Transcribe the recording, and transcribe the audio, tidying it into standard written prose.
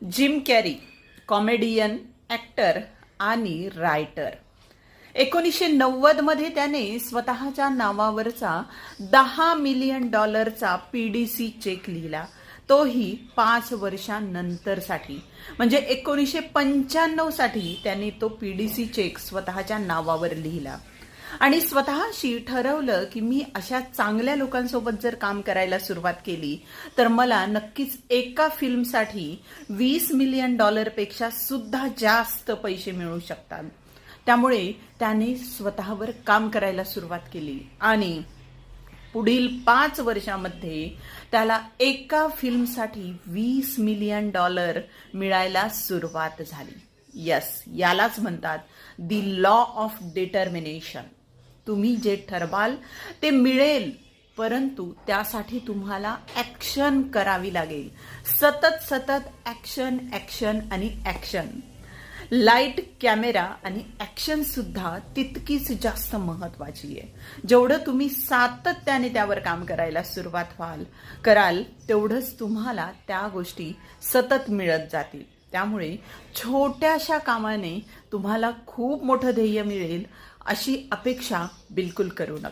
Gym carry comedian, actor आणि writer. 1990 मध्ये त्याने स्वतःच्या नावावरचा $10 मिलियन पीडीसी चेक लिहिला, तोही 5 वर्षांनंतरसाठी. म्हणजे 1995 साठी त्याने तो पीडीसी चेक स्वतःच्या नावावर लिहिला आणि स्वतःशी ठरवलं की मी अशा चांगल्या लोकांसोबत जर काम करायला सुरुवात केली तर मला नक्कीच एका फिल्मसाठी $20 मिलियन पेक्षा सुद्धा जास्त पैसे मिळू शकतात. त्यामुळे त्याने स्वतःवर काम करायला सुरुवात केली आणि पुढील 5 वर्षांमध्ये त्याला एका फिल्मसाठी $20 मिलियन मिळायला सुरुवात झाली. यस, यालाच म्हणतात दी लॉ ऑफ डिटर्मिनेशन. तुम्ही जे ठरवाल ते मिळेल, परंतु त्यासाठी तुम्हाला ॲक्शन करावी लागेल. सतत ॲक्शन ॲक्शन आणि ॲक्शन. लाईट, कॅमेरा आणि ॲक्शन सुद्धा तितकीच जास्त महत्वाची आहे. जेवढं तुम्ही सातत्याने त्यावर काम करायला सुरुवात कराल तेवढंच तुम्हाला त्या गोष्टी सतत मिळत जातील. त्यामुळे छोट्याशा कामाने तुम्हाला खूप मोठं ध्येय मिळेल अशी अपेक्षा बिलकुल करू नका.